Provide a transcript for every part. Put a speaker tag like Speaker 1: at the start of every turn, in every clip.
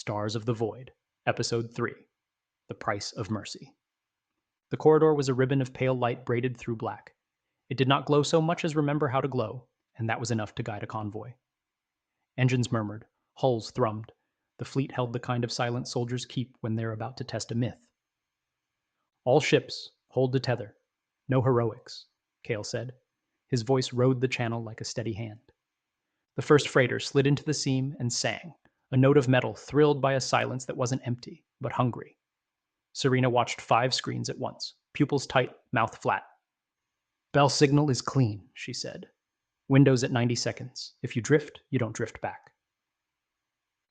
Speaker 1: Stars of the Void, Episode 3, The Price of Mercy. The corridor was a ribbon of pale light braided through black. It did not glow so much as remember how to glow, and that was enough to guide a convoy. Engines murmured, hulls thrummed. The fleet held the kind of silent soldiers keep when they're about to test a myth. All ships, hold to tether. No heroics, Kale said. His voice rode the channel like a steady hand. The first freighter slid into the seam and sang, a note of metal thrilled by a silence that wasn't empty, but hungry. Serena watched 5 screens at once, pupils tight, mouth flat. Bell signal is clean, she said. Windows at 90 seconds. If you drift, you don't drift back.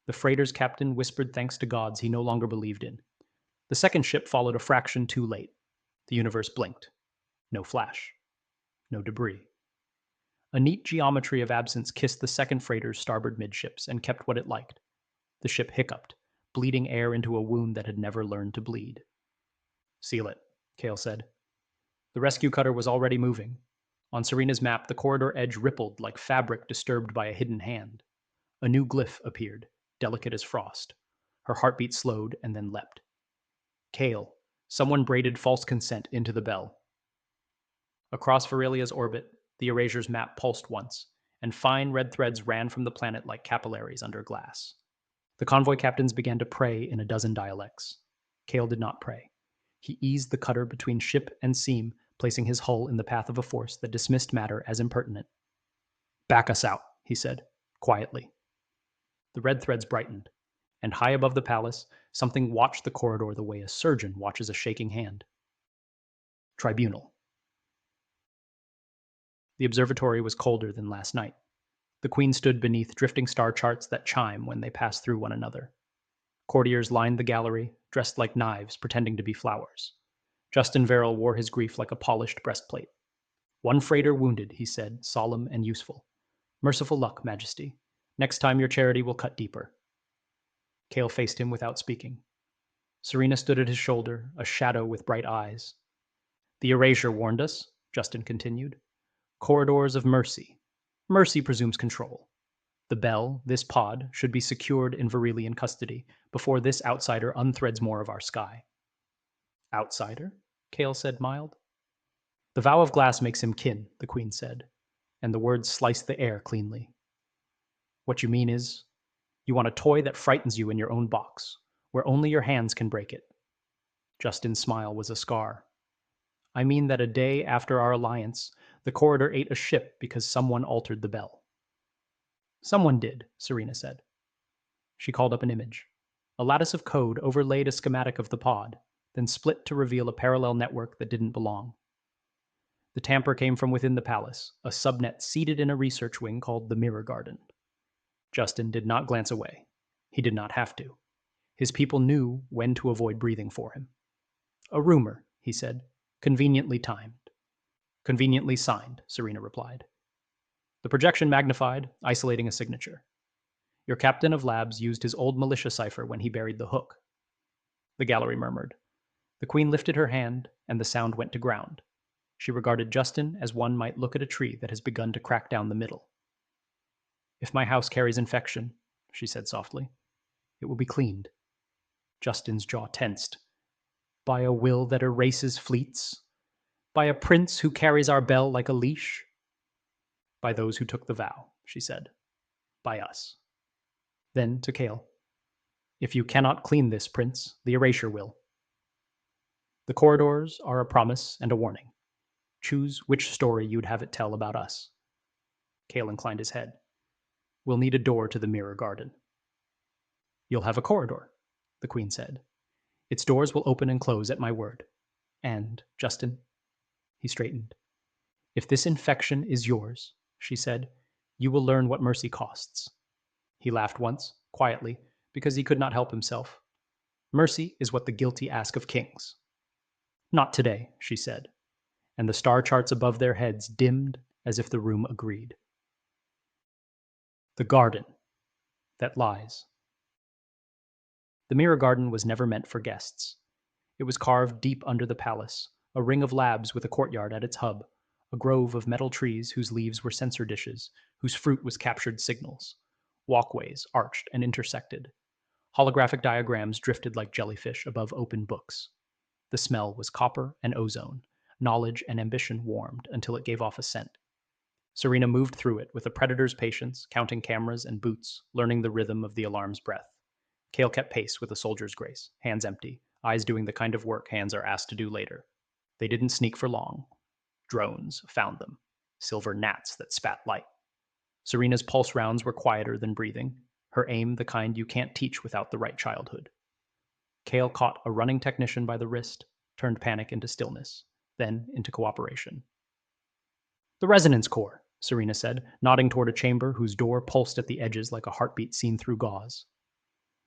Speaker 1: The freighter's captain whispered thanks to gods he no longer believed in. The second ship followed a fraction too late. The universe blinked. No flash. No debris. A neat geometry of absence kissed the second freighter's starboard midships and kept what it liked. The ship hiccuped, bleeding air into a wound that had never learned to bleed. Seal it, Kale said. The rescue cutter was already moving. On Serena's map, the corridor edge rippled like fabric disturbed by a hidden hand. A new glyph appeared, delicate as frost. Her heartbeat slowed and then leapt. Kale, someone braided false consent into the bell. Across Verelia's orbit, the erasure's map pulsed once, and fine red threads ran from the planet like capillaries under glass. The convoy captains began to pray in a dozen dialects. Kale did not pray. He eased the cutter between ship and seam, placing his hull in the path of a force that dismissed matter as impertinent. Back us out, he said, quietly. The red threads brightened, and high above the palace, something watched the corridor the way a surgeon watches a shaking hand. Tribunal. The observatory was colder than last night. The Queen stood beneath drifting star charts that chime when they pass through one another. Courtiers lined the gallery, dressed like knives, pretending to be flowers. Justin Verrill wore his grief like a polished breastplate. One freighter wounded, he said, solemn and useful. Merciful luck, Majesty. Next time your charity will cut deeper. Kale faced him without speaking. Serena stood at his shoulder, a shadow with bright eyes. The erasure warned us, Justin continued. Corridors of mercy. Mercy presumes control. The bell, this pod, should be secured in Verelian custody before this outsider unthreads more of our sky. Outsider? Kale said, mild. The Vow of Glass makes him kin, the Queen said, and the words sliced the air cleanly. What you mean is, you want a toy that frightens you in your own box, where only your hands can break it. Justin's smile was a scar. I mean that a day after our alliance, the corridor ate a ship because someone altered the bell. Someone did, Serena said. She called up an image. A lattice of code overlaid a schematic of the pod, then split to reveal a parallel network that didn't belong. The tamper came from within the palace, a subnet seated in a research wing called the Mirror Garden. Justin did not glance away. He did not have to. His people knew when to avoid breathing for him. A rumor, he said, conveniently timed. Conveniently signed, Serena replied. The projection magnified, isolating a signature. Your captain of labs used his old militia cipher when he buried the hook. The gallery murmured. The Queen lifted her hand, and the sound went to ground. She regarded Justin as one might look at a tree that has begun to crack down the middle. If my house carries infection, she said softly, it will be cleaned. Justin's jaw tensed. By a will that erases fleets? By a prince who carries our bell like a leash? By those who took the vow, she said. By us. Then to Kale. If you cannot clean this, Prince, the erasure will. The corridors are a promise and a warning. Choose which story you'd have it tell about us. Kale inclined his head. We'll need a door to the Mirror Garden. You'll have a corridor, the Queen said. Its doors will open and close at my word. And, Justin, he straightened. If this infection is yours, she said, you will learn what mercy costs. He laughed once, quietly, because he could not help himself. Mercy is what the guilty ask of kings. Not today, she said, and the star charts above their heads dimmed as if the room agreed. The garden that lies. The Mirror Garden was never meant for guests. It was carved deep under the palace, a ring of labs with a courtyard at its hub, a grove of metal trees whose leaves were sensor dishes, whose fruit was captured signals, walkways arched and intersected. Holographic diagrams drifted like jellyfish above open books. The smell was copper and ozone. Knowledge and ambition warmed until it gave off a scent. Serena moved through it with a predator's patience, counting cameras and boots, learning the rhythm of the alarm's breath. Kale kept pace with a soldier's grace, hands empty, eyes doing the kind of work hands are asked to do later. They didn't sneak for long. Drones found them, silver gnats that spat light. Serena's pulse rounds were quieter than breathing, her aim the kind you can't teach without the right childhood. Kale caught a running technician by the wrist, turned panic into stillness, then into cooperation. The Resonance Core, Serena said, nodding toward a chamber whose door pulsed at the edges like a heartbeat seen through gauze.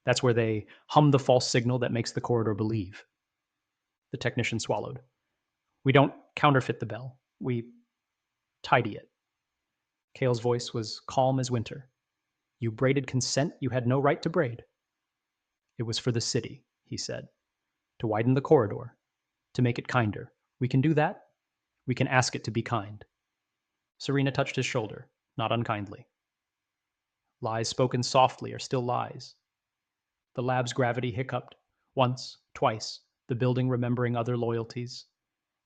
Speaker 1: That's where they hum the false signal that makes the corridor believe. The technician swallowed. We don't counterfeit the bell. We tidy it. Kale's voice was calm as winter. You braided consent you had no right to braid. It was for the city, he said. To widen the corridor. To make it kinder. We can do that. We can ask it to be kind. Serena touched his shoulder, not unkindly. Lies spoken softly are still lies. The lab's gravity hiccuped, once, twice, the building remembering other loyalties.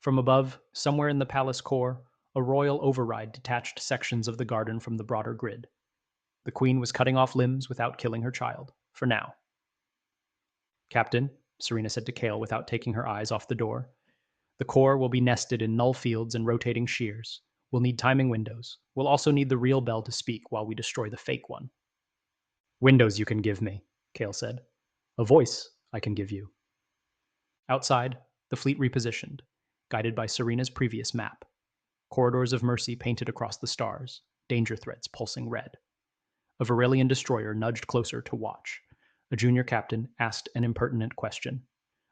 Speaker 1: From above, somewhere in the palace core, a royal override detached sections of the garden from the broader grid. The queen was cutting off limbs without killing her child, for now. Captain, Serena said to Kale without taking her eyes off the door, the core will be nested in null fields and rotating shears. We'll need timing windows. We'll also need the real bell to speak while we destroy the fake one. Windows you can give me, Kale said. A voice I can give you. Outside, the fleet repositioned, guided by Serena's previous map. Corridors of mercy painted across the stars, danger threads pulsing red. A Verelian destroyer nudged closer to watch. A junior captain asked an impertinent question.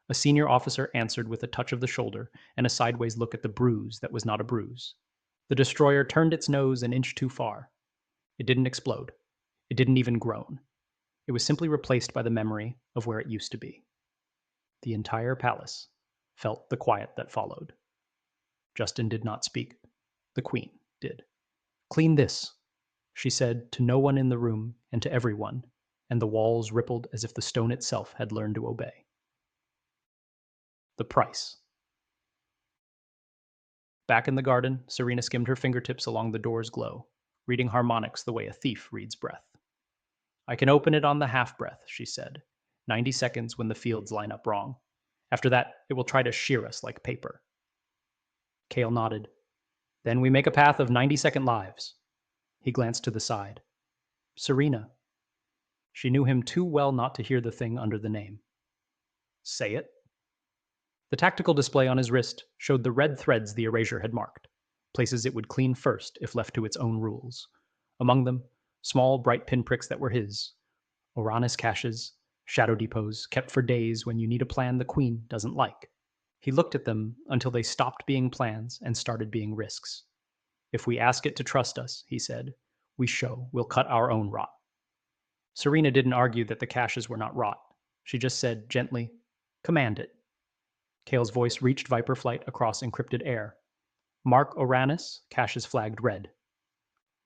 Speaker 1: A senior officer answered with a touch of the shoulder and a sideways look at the bruise that was not a bruise. The destroyer turned its nose an inch too far. It didn't explode. It didn't even groan. It was simply replaced by the memory of where it used to be. The entire palace felt the quiet that followed. Justin did not speak. The queen did. Clean this, she said to no one in the room and to everyone, and the walls rippled as if the stone itself had learned to obey. The price. Back in the garden, Serena skimmed her fingertips along the door's glow, reading harmonics the way a thief reads breath. I can open it on the half-breath, she said. 90 seconds when the fields line up wrong. After that, it will try to shear us like paper. Kale nodded. Then we make a path of 90-second lives. He glanced to the side. Serena. She knew him too well not to hear the thing under the name. Say it. The tactical display on his wrist showed the red threads the erasure had marked, places it would clean first if left to its own rules. Among them, small bright pinpricks that were his. Oranis caches, shadow depots, kept for days when you need a plan the queen doesn't like. He looked at them until they stopped being plans and started being risks. If we ask it to trust us, he said, we show we'll cut our own rot. Serena didn't argue that the caches were not rot. She just said gently, command it. Kale's voice reached Viper flight across encrypted air. Mark Oranis, caches flagged red.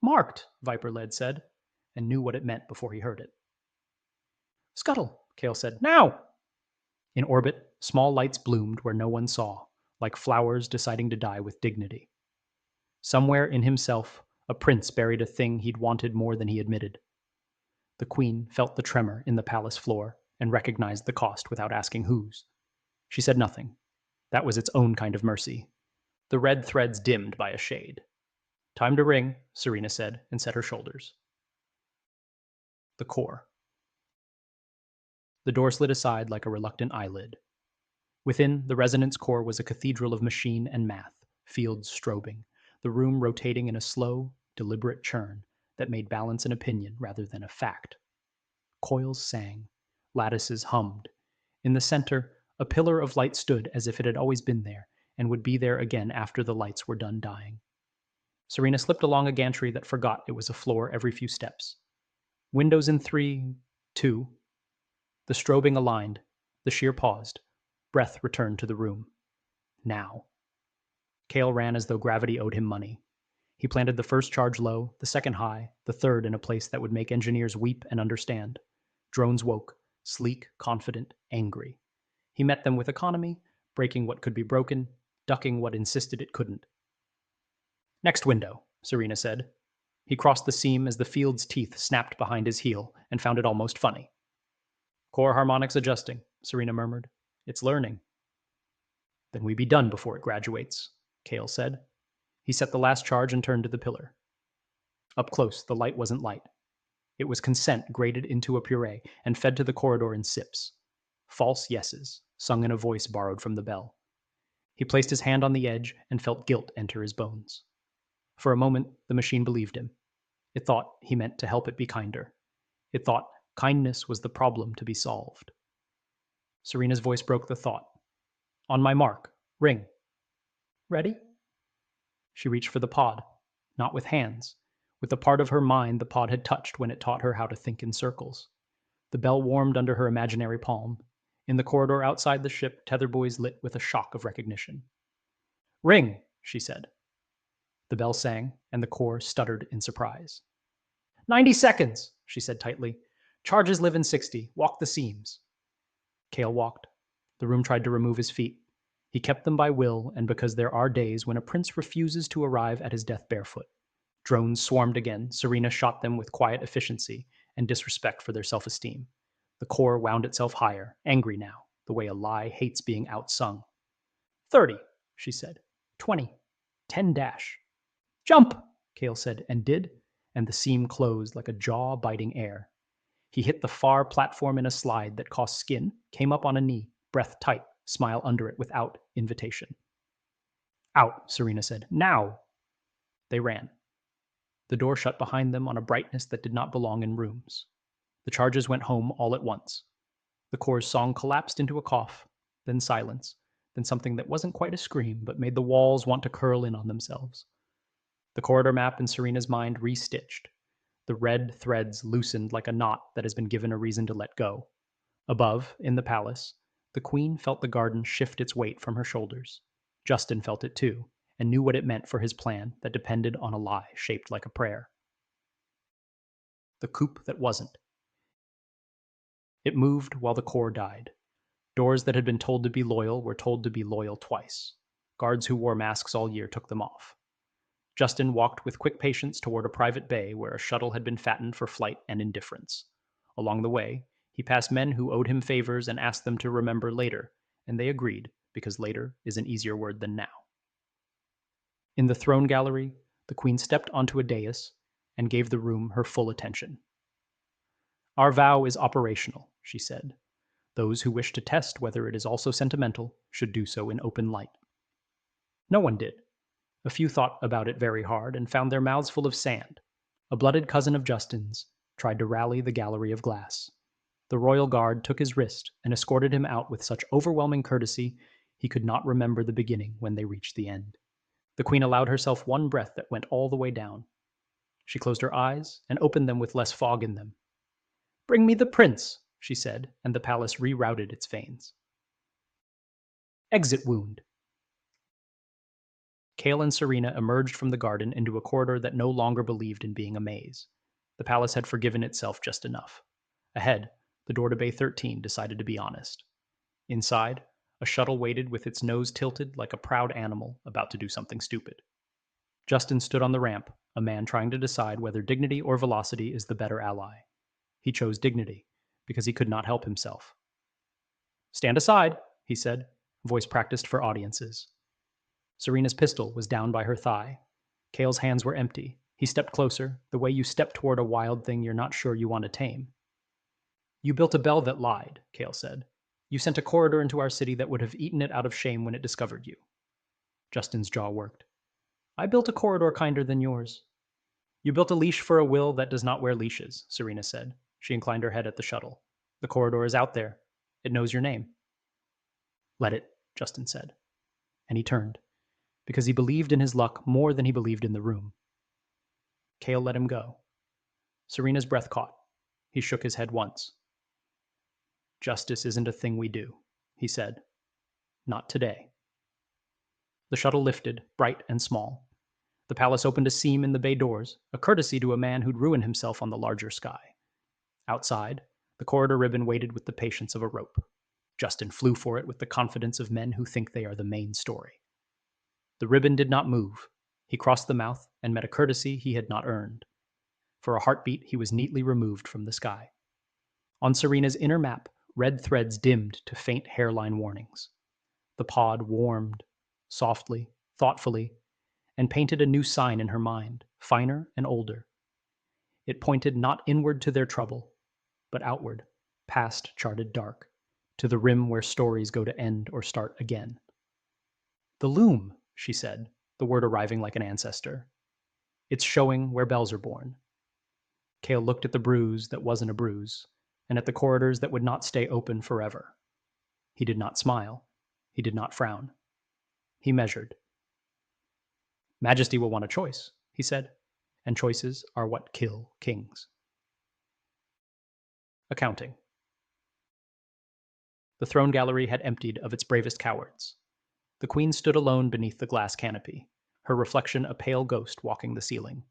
Speaker 1: Marked, Viper Led said, and knew what it meant before he heard it. Scuttle, Kale said, now! In orbit, small lights bloomed where no one saw, like flowers deciding to die with dignity. Somewhere in himself, a prince buried a thing he'd wanted more than he admitted. The queen felt the tremor in the palace floor and recognized the cost without asking whose. She said nothing. That was its own kind of mercy. The red threads dimmed by a shade. Time to ring, Serena said, and set her shoulders. The core. The door slid aside like a reluctant eyelid. Within, the resonance core was a cathedral of machine and math, fields strobing, the room rotating in a slow, deliberate churn that made balance an opinion rather than a fact. Coils sang. Lattices hummed. In the center, a pillar of light stood as if it had always been there and would be there again after the lights were done dying. Serena slipped along a gantry that forgot it was a floor every few steps. Windows in 3, 2. The strobing aligned. The shear paused. Breath returned to the room. Now. Kale ran as though gravity owed him money. He planted the first charge low, the second high, the third in a place that would make engineers weep and understand. Drones woke, sleek, confident, angry. He met them with economy, breaking what could be broken, ducking what insisted it couldn't. Next window, Serena said. He crossed the seam as the field's teeth snapped behind his heel and found it almost funny. Core harmonics adjusting, Serena murmured. It's learning. Then we be done before it graduates, Kale said. He set the last charge and turned to the pillar. Up close, the light wasn't light. It was consent grated into a puree and fed to the corridor in sips. False yeses, sung in a voice borrowed from the bell. He placed his hand on the edge and felt guilt enter his bones. For a moment, the machine believed him. It thought he meant to help it be kinder. It thought kindness was the problem to be solved. Serena's voice broke the thought. On my mark, ring. Ready? She reached for the pod, not with hands, with the part of her mind the pod had touched when it taught her how to think in circles. The bell warmed under her imaginary palm. In the corridor outside the ship, tetherbuoys lit with a shock of recognition. Ring, she said. The bell sang, and the core stuttered in surprise. 90 seconds, she said tightly. Charges live in 60. Walk the seams. Kale walked. The room tried to remove his feet. He kept them by will, and because there are days when a prince refuses to arrive at his death barefoot. Drones swarmed again. Serena shot them with quiet efficiency and disrespect for their self-esteem. The core wound itself higher, angry now, the way a lie hates being outsung. 30, she said. 20. 10 dash. Jump, Kale said, and did, and the seam closed like a jaw-biting air. He hit the far platform in a slide that cost skin, came up on a knee, breath tight, smile under it without invitation. Out, Serena said. Now! They ran. The door shut behind them on a brightness that did not belong in rooms. The charges went home all at once. The core's song collapsed into a cough, then silence, then something that wasn't quite a scream, but made the walls want to curl in on themselves. The corridor map in Serena's mind restitched. The red threads loosened like a knot that has been given a reason to let go. Above, in the palace, the queen felt the garden shift its weight from her shoulders. Justin felt it too, and knew what it meant for his plan that depended on a lie shaped like a prayer. The coup that wasn't. It moved while the core died. Doors that had been told to be loyal were told to be loyal twice. Guards who wore masks all year took them off. Justin walked with quick patience toward a private bay where a shuttle had been fattened for flight and indifference. Along the way, he passed men who owed him favors and asked them to remember later, and they agreed, because later is an easier word than now. In the throne gallery, the queen stepped onto a dais and gave the room her full attention. Our vow is operational, she said. Those who wish to test whether it is also sentimental should do so in open light. No one did. A few thought about it very hard and found their mouths full of sand. A blooded cousin of Justin's tried to rally the gallery of glass. The royal guard took his wrist and escorted him out with such overwhelming courtesy he could not remember the beginning when they reached the end. The queen allowed herself one breath that went all the way down. She closed her eyes and opened them with less fog in them. Bring me the prince, she said, and the palace rerouted its veins. Exit wound. Kale and Serena emerged from the garden into a corridor that no longer believed in being a maze. The palace had forgiven itself just enough. Ahead, the door to Bay 13 decided to be honest. Inside, a shuttle waited with its nose tilted like a proud animal about to do something stupid. Justin stood on the ramp, a man trying to decide whether dignity or velocity is the better ally. He chose dignity, because he could not help himself. Stand aside, he said, voice practiced for audiences. Serena's pistol was down by her thigh. Kale's hands were empty. He stepped closer, the way you step toward a wild thing you're not sure you want to tame. You built a bell that lied, Kale said. You sent a corridor into our city that would have eaten it out of shame when it discovered you. Justin's jaw worked. I built a corridor kinder than yours. You built a leash for a will that does not wear leashes, Serena said. She inclined her head at the shuttle. The corridor is out there. It knows your name. Let it, Justin said. And he turned, because he believed in his luck more than he believed in the room. Kale let him go. Serena's breath caught. He shook his head once. Justice isn't a thing we do, he said. Not today. The shuttle lifted, bright and small. The palace opened a seam in the bay doors, a courtesy to a man who'd ruined himself on the larger sky. Outside, The corridor ribbon waited with the patience of a rope. Justin flew for it with the confidence of men who think they are the main story. The ribbon did not move. He crossed the mouth and met a courtesy he had not earned. For a heartbeat, he was neatly removed from the sky. On Serena's inner map, red threads dimmed to faint hairline warnings. The pod warmed, softly, thoughtfully, and painted a new sign in her mind, finer and older. It pointed not inward to their trouble, but outward, past charted dark, to the rim where stories go to end or start again. The Loom, she said, the word arriving like an ancestor. It's showing where bells are born. Kale looked at the bruise that wasn't a bruise, and at the corridors that would not stay open forever. He did not smile. He did not frown. He measured. Majesty will want a choice, he said, and choices are what kill kings. Accounting. The throne gallery had emptied of its bravest cowards. The queen stood alone beneath the glass canopy, her reflection a pale ghost walking the ceiling.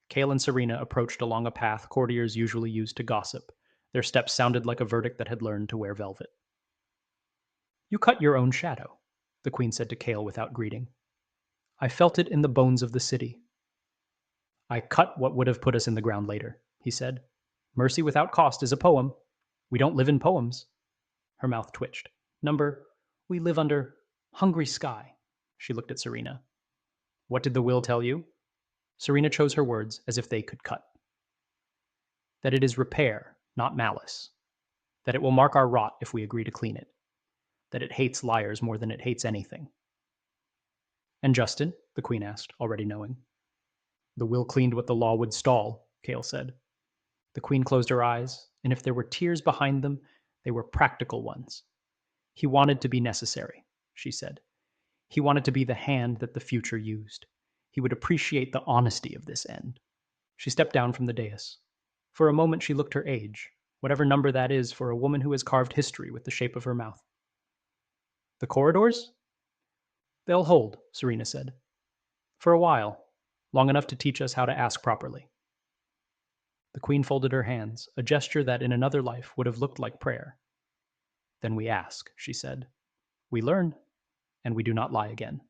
Speaker 1: Kale and Serena approached along a path courtiers usually used to gossip. Their steps sounded like a verdict that had learned to wear velvet. You cut your own shadow, the queen said to Kale without greeting. I felt it in the bones of the city. I cut what would have put us in the ground later, he said. Mercy without cost is a poem. We don't live in poems. Her mouth twitched. We live under hungry sky. She looked at Serena. What did the will tell you? Serena chose her words as if they could cut. That it is repair, not malice. That it will mark our rot if we agree to clean it. That it hates liars more than it hates anything. And Justin? The queen asked, already knowing. The will cleaned what the law would stall, Kale said. The queen closed her eyes, and if there were tears behind them, they were practical ones. He wanted to be necessary, she said. He wanted to be the hand that the future used. He would appreciate the honesty of this end. She stepped down from the dais. For a moment she looked her age, whatever number that is for a woman who has carved history with the shape of her mouth. The corridors? They'll hold, Serena said. For a while, long enough to teach us how to ask properly. The queen folded her hands, a gesture that in another life would have looked like prayer. Then we ask, she said. We learn, and we do not lie again.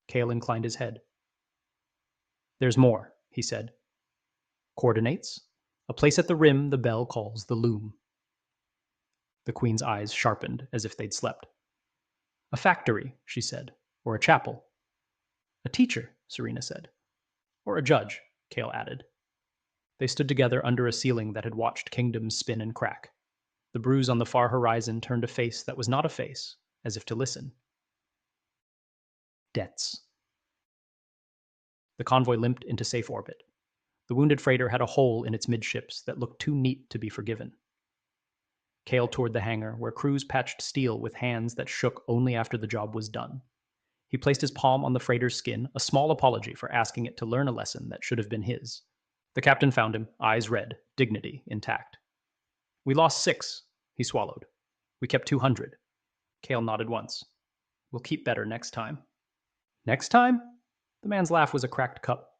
Speaker 1: Kale inclined his head. There's more, he said. Coordinates? A place at the rim the bell calls the Loom. The queen's eyes sharpened as if they'd slept. A factory, she said, or a chapel. A teacher, Serena said. Or a judge, Kale added. They stood together under a ceiling that had watched kingdoms spin and crack. The bruise on the far horizon turned a face that was not a face, as if to listen. Debts. The convoy limped into safe orbit. The wounded freighter had a hole in its midships that looked too neat to be forgiven. Kale toured the hangar, where crews patched steel with hands that shook only after the job was done. He placed his palm on the freighter's skin, a small apology for asking it to learn a lesson that should have been his. The captain found him, eyes red, dignity intact. We lost 6, he swallowed. We kept 200. Kale nodded once. We'll keep better next time. Next time? The man's laugh was a cracked cup.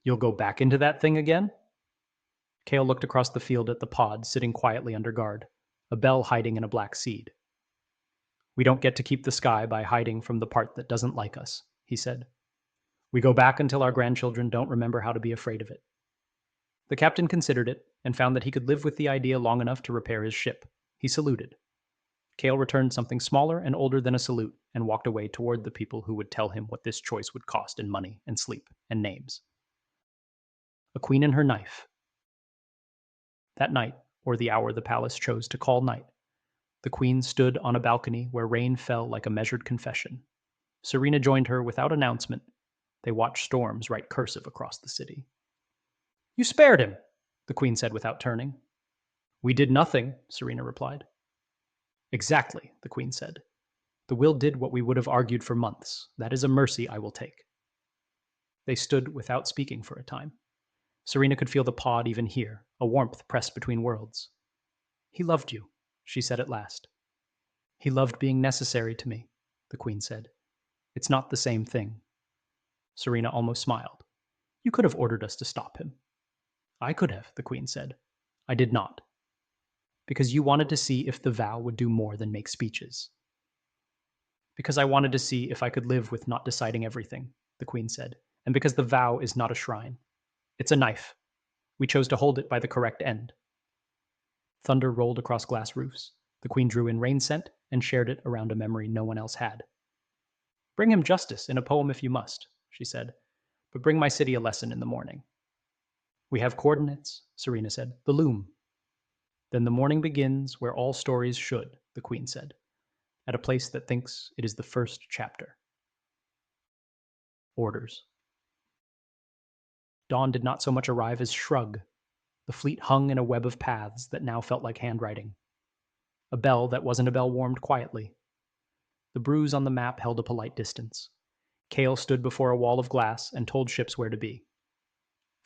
Speaker 1: You'll go back into that thing again? Kale looked across the field at the pod sitting quietly under guard, a bell hiding in a black seed. We don't get to keep the sky by hiding from the part that doesn't like us, he said. We go back until our grandchildren don't remember how to be afraid of it. The captain considered it and found that he could live with the idea long enough to repair his ship. He saluted. Kale returned something smaller and older than a salute and walked away toward the people who would tell him what this choice would cost in money and sleep and names. A queen and her knife. That night, or the hour the palace chose to call night, the queen stood on a balcony where rain fell like a measured confession. Serena joined her without announcement. They watched storms write cursive across the city. You spared him, the queen said without turning. We did nothing, Serena replied. Exactly, the queen said. The will did what we would have argued for months. That is a mercy I will take. They stood without speaking for a time. Serena could feel the pod even here, a warmth pressed between worlds. He loved you, she said at last. He loved being necessary to me, the queen said. It's not the same thing. Serena almost smiled. You could have ordered us to stop him. I could have, the queen said. I did not. Because you wanted to see if the vow would do more than make speeches. Because I wanted to see if I could live with not deciding everything, the queen said, and because the vow is not a shrine. It's a knife. We chose to hold it by the correct end. Thunder rolled across glass roofs. The queen drew in rain scent and shared it around a memory no one else had. Bring him justice in a poem if you must, she said, but bring my city a lesson in the morning. We have coordinates, Serena said. The Loom. Then the morning begins where all stories should, the queen said, at a place that thinks it is the first chapter. Orders. Dawn did not so much arrive as shrug. The fleet hung in a web of paths that now felt like handwriting. A bell that wasn't a bell warmed quietly. The bruise on the map held a polite distance. Kale stood before a wall of glass and told ships where to be.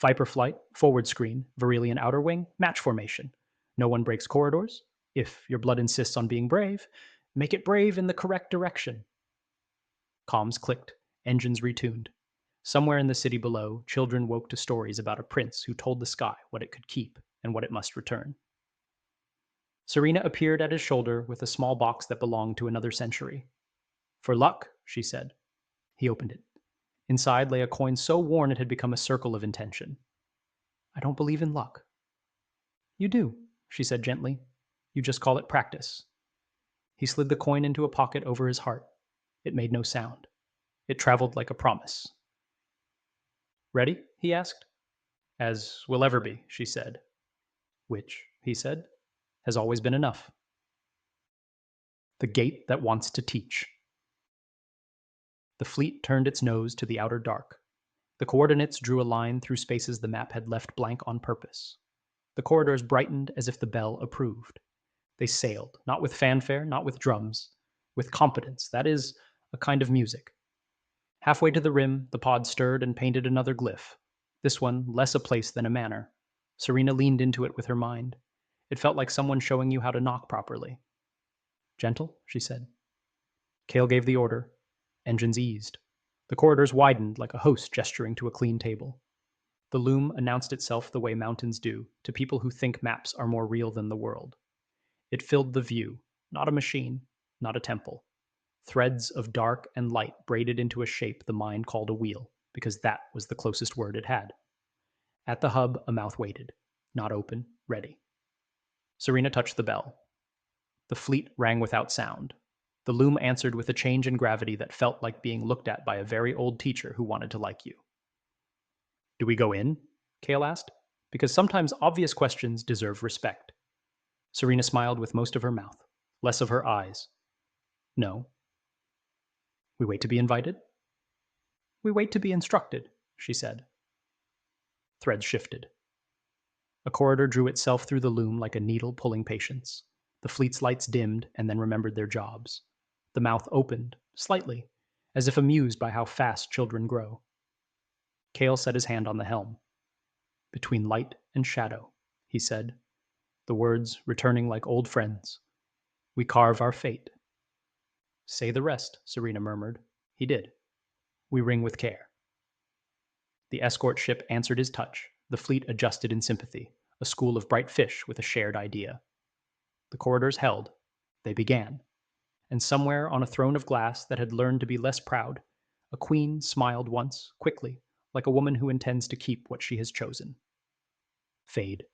Speaker 1: Viper flight, forward screen, Verelian outer wing, match formation. No one breaks corridors. If your blood insists on being brave, make it brave in the correct direction. Comms clicked, engines retuned. Somewhere in the city below, children woke to stories about a prince who told the sky what it could keep and what it must return. Serena appeared at his shoulder with a small box that belonged to another century. For luck, she said. He opened it. Inside lay a coin so worn it had become a circle of intention. I don't believe in luck. You do, she said gently. You just call it practice. He slid the coin into a pocket over his heart. It made no sound. It traveled like a promise. Ready? He asked. As will ever be, she said. Which, he said, has always been enough. The gate that wants to teach. The fleet turned its nose to the outer dark. The coordinates drew a line through spaces the map had left blank on purpose. The corridors brightened as if the bell approved. They sailed, not with fanfare, not with drums, with competence, that is, a kind of music. Halfway to the rim, the pod stirred and painted another glyph, this one less a place than a manner. Serena leaned into it with her mind. It felt like someone showing you how to knock properly. Gentle, she said. Kale gave the order. Engines eased. The corridors widened like a host gesturing to a clean table. The Loom announced itself the way mountains do, to people who think maps are more real than the world. It filled the view, not a machine, not a temple. Threads of dark and light braided into a shape the mind called a wheel, because that was the closest word it had. At the hub, a mouth waited, not open, ready. Serena touched the bell. The fleet rang without sound. The Loom answered with a change in gravity that felt like being looked at by a very old teacher who wanted to like you. Do we go in? Kale asked, because sometimes obvious questions deserve respect. Serena smiled with most of her mouth, less of her eyes. No. We wait to be invited? We wait to be instructed, she said. Threads shifted. A corridor drew itself through the Loom like a needle pulling patience. The fleet's lights dimmed and then remembered their jobs. The mouth opened, slightly, as if amused by how fast children grow. Kale set his hand on the helm. Between light and shadow, he said, the words returning like old friends. We carve our fate. Say the rest, Serena murmured. He did. We ring with care. The escort ship answered his touch. The fleet adjusted in sympathy, a school of bright fish with a shared idea. The corridors held. They began. And somewhere on a throne of glass that had learned to be less proud, a queen smiled once, quickly, like a woman who intends to keep what she has chosen. Fade.